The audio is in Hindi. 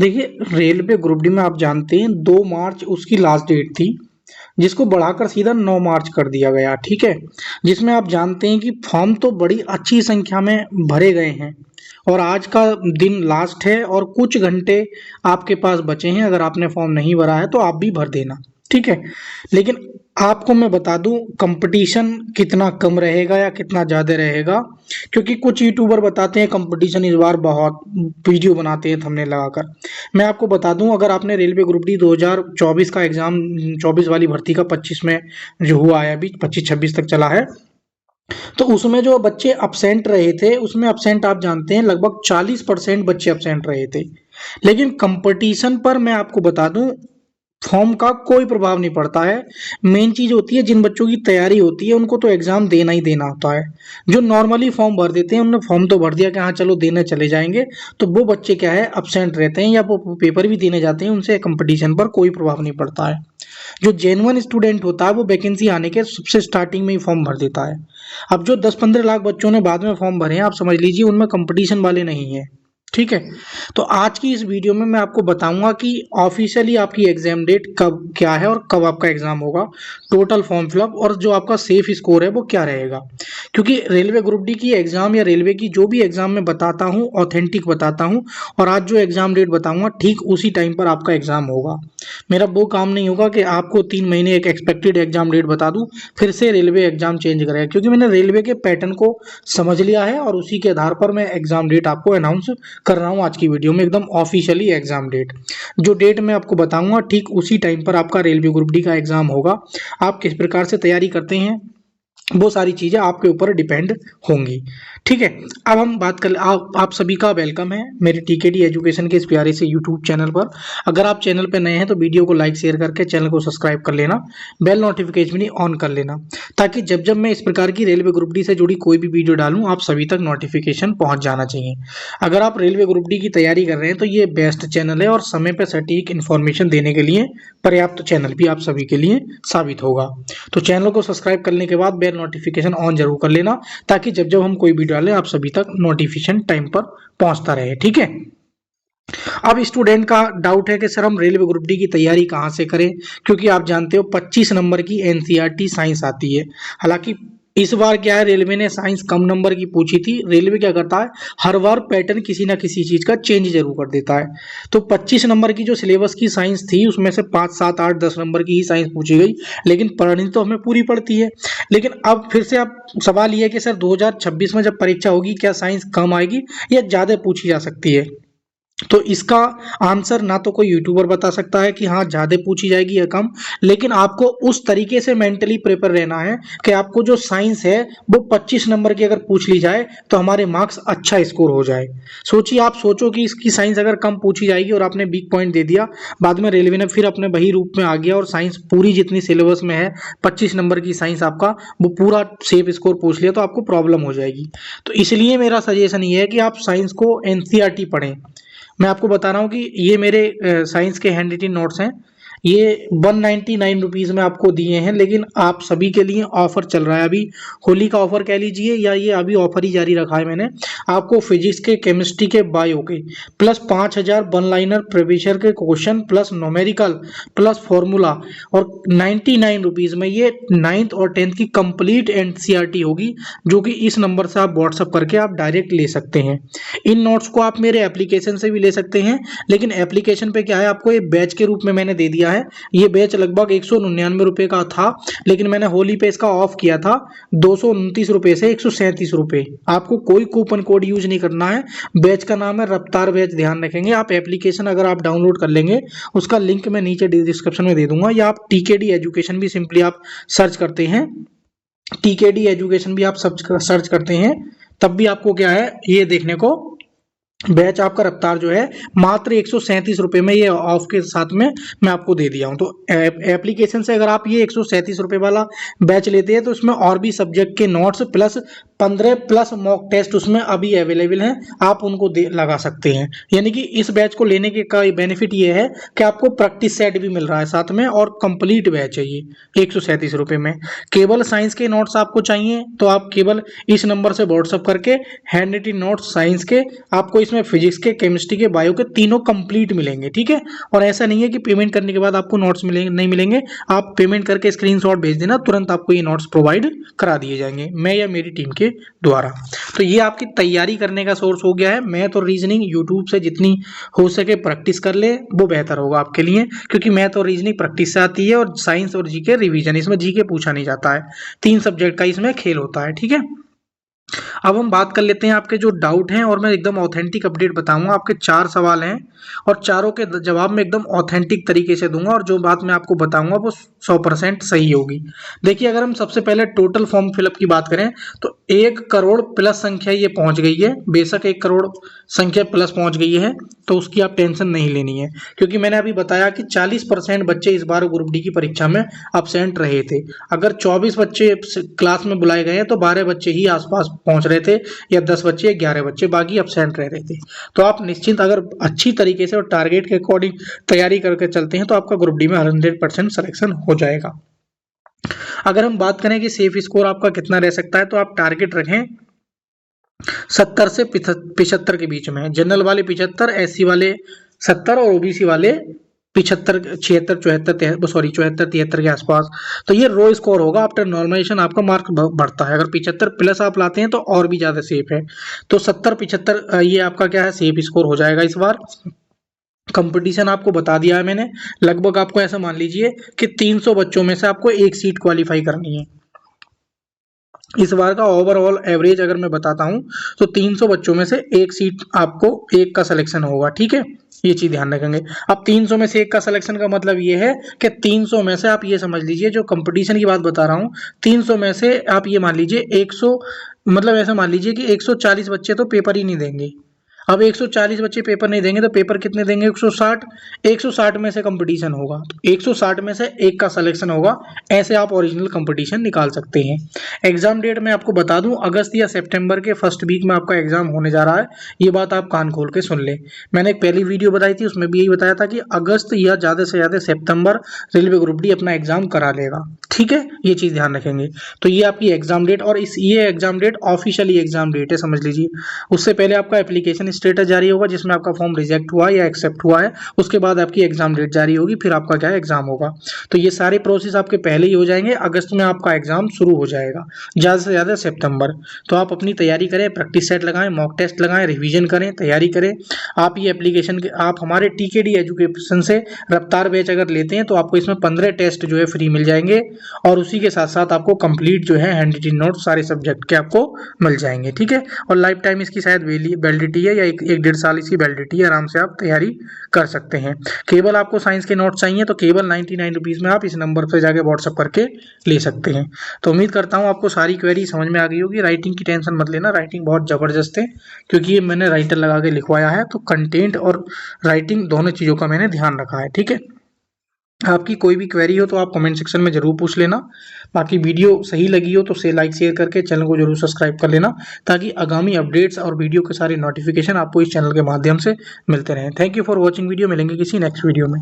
देखिए, रेलवे ग्रुप डी में आप जानते हैं 2 मार्च उसकी लास्ट डेट थी, जिसको बढ़ाकर सीधा 9 मार्च कर दिया गया, ठीक है? जिसमें आप जानते हैं कि फॉर्म तो बड़ी अच्छी संख्या में भरे गए हैं और आज का दिन लास्ट है और कुछ घंटे आपके पास बचे हैं। अगर आपने फॉर्म नहीं भरा है तो आप भी भर देना, ठीक है? लेकिन आपको मैं बता दूं कंपटीशन कितना कम रहेगा या कितना ज़्यादा रहेगा, क्योंकि कुछ यूट्यूबर बताते हैं कंपटीशन इस बार बहुत, वीडियो बनाते हैं थंबनेल लगाकर। मैं आपको बता दूं, अगर आपने रेलवे ग्रुप डी 2024 का एग्जाम 24 वाली भर्ती का 25 में जो हुआ है, अभी 25-26 तक चला है, तो उसमें जो बच्चे अपसेंट रहे थे, उसमें अपसेंट आप जानते हैं लगभग 40% बच्चे अपसेंट रहे थे। लेकिन कंपटीशन पर मैं आपको बता दूं फॉर्म का कोई प्रभाव नहीं पड़ता है। मेन चीज होती है जिन बच्चों की तैयारी होती है उनको तो एग्जाम देना ही देना होता है। जो नॉर्मली फॉर्म भर देते हैं, उन्होंने फॉर्म तो भर दिया कि हाँ चलो देने चले जाएंगे, तो वो बच्चे क्या है अपसेंट रहते हैं या वो पेपर भी देने जाते हैं, उनसे कंपटीशन पर कोई प्रभाव नहीं पड़ता है। जो जेन्युइन स्टूडेंट होता है वो वैकेंसी आने के सबसे स्टार्टिंग में ही फॉर्म भर देता है। अब जो 10-15 लाख बच्चों ने बाद में फॉर्म भरे हैं, आप समझ लीजिए उनमें कंपटीशन वाले नहीं है, ठीक है? तो आज की इस वीडियो में मैं आपको बताऊंगा कि ऑफिशियली आपकी एग्जाम डेट कब क्या है और कब आपका एग्जाम होगा, टोटल फॉर्म फिलअप और जो आपका सेफ स्कोर है वो क्या रहेगा। क्योंकि रेलवे ग्रुप डी की एग्जाम या रेलवे की जो भी एग्जाम मैं बताता हूँ ऑथेंटिक बताता हूँ, और आज जो एग्जाम डेट बताऊंगा ठीक उसी टाइम पर आपका एग्जाम होगा। मेरा वो काम नहीं होगा कि आपको 3 महीने एक एक्सपेक्टेड एग्जाम डेट बता दूं फिर से रेलवे एग्जाम चेंज करेगा, क्योंकि मैंने रेलवे के पैटर्न को समझ लिया है और उसी के आधार पर मैं एग्जाम डेट आपको अनाउंस कर रहा हूँ आज की वीडियो में, एकदम ऑफिशियली एग्जाम डेट। जो डेट मैं आपको बताऊंगा ठीक उसी टाइम पर आपका रेलवे ग्रुप डी का एग्जाम होगा। आप किस प्रकार से तैयारी करते हैं वो सारी चीजें आपके ऊपर डिपेंड होंगी, ठीक है? अब हम बात कर, आप सभी का वेलकम है मेरे टीकेडी एजुकेशन के इस प्यारे से यूट्यूब चैनल पर। अगर आप चैनल पर नए हैं तो वीडियो को लाइक शेयर करके चैनल को सब्सक्राइब कर लेना, बेल नोटिफिकेशन भी ऑन कर लेना, ताकि जब जब मैं इस प्रकार की रेलवे ग्रुप डी से जुड़ी कोई भी वीडियो डालूं आप सभी तक नोटिफिकेशन पहुंच जाना चाहिए। अगर आप रेलवे ग्रुप डी की तैयारी कर रहे हैं तो ये बेस्ट चैनल है और समय पर सटीक इन्फॉर्मेशन देने के लिए पर्याप्त चैनल भी आप सभी के लिए साबित होगा। तो चैनल को सब्सक्राइब करने के बाद बेल नोटिफिकेशन ऑन जरूर कर लेना, ताकि जब जब हम कोई वीडियो डालें आप सभी तक नोटिफिकेशन टाइम पर पहुंचता रहे, ठीक है? अब स्टूडेंट का डाउट है कि सर हम रेलवे ग्रुप डी की तैयारी कहाँ से करें, क्योंकि आप जानते हो 25 नंबर की एनसीईआरटी साइंस आती है। हालांकि इस बार क्या है, रेलवे ने साइंस कम नंबर की पूछी थी। रेलवे क्या करता है, हर बार पैटर्न किसी ना किसी चीज का चेंज जरूर कर देता है। तो 25 नंबर की जो सिलेबस की साइंस थी उसमें से 5, 7, 8, 10 नंबर की ही साइंस पूछी गई, लेकिन पढ़नी तो हमें पूरी पड़ती है। लेकिन अब फिर से अब सवाल ये है कि सर 2026 में जब परीक्षा होगी क्या साइंस कम आएगी या ज्यादा पूछी जा सकती है? तो इसका आंसर ना तो कोई यूट्यूबर बता सकता है कि हाँ ज्यादा पूछी जाएगी या कम, लेकिन आपको उस तरीके से मेंटली प्रिपेयर रहना है कि आपको जो साइंस है वो 25 नंबर की अगर पूछ ली जाए तो हमारे मार्क्स अच्छा स्कोर हो जाए। सोचिए, आप सोचो कि इसकी साइंस अगर कम पूछी जाएगी और आपने वीक पॉइंट दे दिया, बाद में रेलवे ने फिर अपने वही रूप में आ गया और साइंस पूरी जितनी सिलेबस में है 25 नंबर की साइंस आपका वो पूरा सेफ स्कोर पूछ लिया, तो आपको प्रॉब्लम हो जाएगी। तो इसलिए मेरा सजेशन ये है कि आप साइंस को एनसीईआरटी पढ़ें। मैं आपको बता रहा हूँ कि ये मेरे साइंस के हैंड रिटन नोट्स हैं, ये 199 रुपीज़ में आपको दिए हैं, लेकिन आप सभी के लिए ऑफर चल रहा है अभी, होली का ऑफर कह लीजिए या ये अभी ऑफर ही जारी रखा है मैंने। आपको फिजिक्स के, केमिस्ट्री के, बायो के प्लस 5000 वन लाइनर प्रीवियस के question plus numerical plus formula, और 99 रुपीज़ में ये 9th और 10th की कंप्लीट एनसीईआरटी होगी, जो कि इस नंबर से आप व्हाट्सअप करके आप डायरेक्ट ले सकते हैं। इन नोट्स को आप मेरे एप्लीकेशन से भी ले सकते हैं, लेकिन एप्लीकेशन पे क्या है, आपको ये बैच के रूप में मैंने दे दिया है। ये बैच लगभग 199 रुपए का था, लेकिन मैंने होली पे इसका ऑफ किया था 229 रुपए से 137 रुपए। आपको कोई कूपन कोड यूज नहीं करना है। बैच का नाम है रफ्तार बैच, ध्यान रखेंगे। आप एप्लीकेशन अगर आप डाउनलोड कर लेंगे, उसका लिंक मैं नीचे डिस्क्रिप्शन में दे दूंगा, या आप टीकेडी एजुकेशन भी सिंपली आप सर्च करते हैं, टीकेडी एजुकेशन भी आप सर्च करते हैं, तब भी आपको क्या है ये देखने को बैच आपका रफ्तार जो है मात्र 137 रुपए में ये ऑफ के साथ में मैं आपको दे दिया हूं। तो एप्लीकेशन से अगर आप ये 137 रुपए वाला बैच लेते हैं तो उसमें और भी सब्जेक्ट के notes plus 15 plus mock test उसमें अभी अवेलेबल हैं, आप उनको लगा सकते हैं। यानी कि इस बैच को लेने के का बेनिफिट ये है कि आपको प्रैक्टिस सेट भी मिल रहा है साथ में, और कंप्लीट बैच है ये 137 रुपए में। केवल साइंस के नोट्स आपको चाहिए तो आप केवल इस नंबर से व्हाट्सअप करके हैंड रिटन नोट्स साइंस के आपको इस इसमें फिजिक्स के, केमिस्ट्री के, बायो के तीनों कंप्लीट मिलेंगे, ठीक है। और ऐसा नहीं है कि पेमेंट करने के बाद आपको नोट्स मिलेंगे, नहीं मिलेंगे। आप पेमेंट करके स्क्रीनशॉट भेज देना, तुरंत आपको ये नोट्स प्रोवाइड करा दिए जाएंगे, मैं या मेरी टीम के द्वारा। तो ये आपकी तैयारी करने का सोर्स हो गया है। मैथ और रीजनिंग यूट्यूब से जितनी हो सके प्रैक्टिस कर ले, वो बेहतर होगा आपके लिए, क्योंकि मैथ और रीजनिंग प्रैक्टिस से आती है, और साइंस और जीके रिवीजन, इसमें जीके पूछा नहीं जाता है। 3 सब्जेक्ट का इसमें खेल होता है, ठीक है। अब हम बात कर लेते हैं आपके जो डाउट हैं, और मैं एकदम ऑथेंटिक अपडेट बताऊंगा। आपके 4 सवाल हैं और चारों के जवाब मैं एकदम ऑथेंटिक तरीके से दूंगा, और जो बात मैं आपको बताऊंगा वो 100% सही होगी। देखिए, अगर हम सबसे पहले टोटल फॉर्म फिलअप की बात करें तो 1 करोड़ प्लस संख्या ये पहुंच गई है। बेशक 1 करोड़ संख्या प्लस पहुंच गई है, तो उसकी आप टेंशन नहीं लेनी है, क्योंकि मैंने अभी बताया कि 40% बच्चे इस बार ग्रुप डी की परीक्षा में अब्सेंट रहे थे। अगर 24 बच्चे क्लास में बुलाए गए हैं तो 12 बच्चे ही आसपास पहुंच रहे थे, या 10 बच्चे या 11 बच्चे, बाकी अब्सेंट रह रहे थे। तो आप निश्चिंत अगर अच्छी तरीके से और टारगेट के अकॉर्डिंग तैयारी करके चलते हैं तो आपका ग्रुप डी में 100% सिलेक्शन हो जाएगा। अगर हम बात करें कि सेफ स्कोर आपका कितना रह सकता है, तो आप टारगेट रखें 70 से 75 के बीच में। जनरल वाले 75, एससी वाले 70 और ओबीसी वाले 75, 76, 74, सॉरी 74, 73 के आसपास। तो ये रो स्कोर होगा। आफ्टर नॉर्मलाइजेशन आपका मार्क बढ़ता है। अगर 75 प्लस आप लाते हैं तो और भी ज्यादा सेफ है। तो 70, 75 ये आपका क्या है, सेफ स्कोर हो जाएगा इस बार। कंपटीशन आपको बता दिया है मैंने। लगभग आपको ऐसा मान लीजिए कि 300 बच्चों में से आपको एक सीट क्वालिफाई करनी है। इस बार का ओवरऑल एवरेज अगर मैं बताता हूं तो 300 बच्चों में से एक सीट आपको, एक का सिलेक्शन होगा, ठीक है। ये चीज ध्यान रखेंगे। अब 300 में से एक का सिलेक्शन का मतलब ये है कि 300 में से आप ये समझ लीजिए, जो कंपटीशन की बात बता रहा हूं, 300 में से आप ये मान लीजिए 100, मतलब ऐसा मान लीजिए कि 140 बच्चे तो पेपर ही नहीं देंगे। अब 140 बच्चे पेपर नहीं देंगे तो पेपर कितने देंगे, 160। 160 में से कंपटीशन होगा, तो 160 में से एक का सिलेक्शन होगा। ऐसे आप ओरिजिनल कंपटीशन निकाल सकते हैं। एग्जाम डेट मैं आपको बता दूं, अगस्त या सितंबर के फर्स्ट वीक में आपका एग्जाम होने जा रहा है। ये बात आप कान खोल के सुन ले। मैंने एक पहली वीडियो बताई थी, उसमें भी यही बताया था कि अगस्त या ज्यादा से ज्यादा सितंबर रेलवे ग्रुप डी अपना एग्जाम करा लेगा, ठीक है। ये चीज ध्यान रखेंगे। तो ये आपकी एग्जाम डेट, और ये exam date officially exam date है, समझ लीजिए। उससे पहले आपका एप्लीकेशन स्टेटस जारी होगा जिसमें आपका फॉर्म रिजेक्ट हुआ या एक्सेप्ट हुआ है, उसके बाद आपकी एग्जाम डेट जारी होगी, फिर आपका क्या है, एग्जाम होगा। तो ये सारे प्रोसेस आपके पहले ही हो जाएंगे। अगस्त में आपका एग्जाम शुरू हो जाएगा, ज्यादा से ज्यादा सितंबर। तो आप अपनी तैयारी करें, प्रैक्टिस सेट लगाएं, मॉक टेस्ट लगाएं, रिवीजन करें, तैयारी करें। आप ये एप्लीकेशन के, आप हमारे टीकेडी एजुकेशन से रफ्तार बैच अगर लेते हैं तो आपको इसमें 15 टेस्ट जो है फ्री मिल जाएंगे, और उसी के साथ साथ आपको कंप्लीट जो है हैंड रिटन नोट सारे सब्जेक्ट के आपको मिल जाएंगे, ठीक है। और लाइफ टाइम इसकी शायद वैलिडिटी है, या एक 1.5 साल इसकी वैलिडिटी है। आराम से आप तैयारी कर सकते हैं। केवल आपको साइंस के नोट्स चाहिए तो केवल 99 रुपीज़ में आप इस नंबर पर जाके व्हाट्सअप करके ले सकते हैं। तो उम्मीद करता हूँ आपको सारी क्वेरी समझ में आ गई होगी। राइटिंग की टेंशन मत लेना, राइटिंग बहुत ज़बरदस्त है, क्योंकि ये मैंने राइटर लगा के लिखवाया है। तो कंटेंट और राइटिंग दोनों चीज़ों का मैंने ध्यान रखा है, ठीक है। आपकी कोई भी क्वेरी हो तो आप कमेंट सेक्शन में जरूर पूछ लेना। बाकी वीडियो सही लगी हो तो लाइक शेयर करके चैनल को जरूर सब्सक्राइब कर लेना, ताकि आगामी अपडेट्स और वीडियो के सारे नोटिफिकेशन आपको इस चैनल के माध्यम से मिलते रहें। Thank you for watching video. मिलेंगे किसी नेक्स्ट वीडियो में।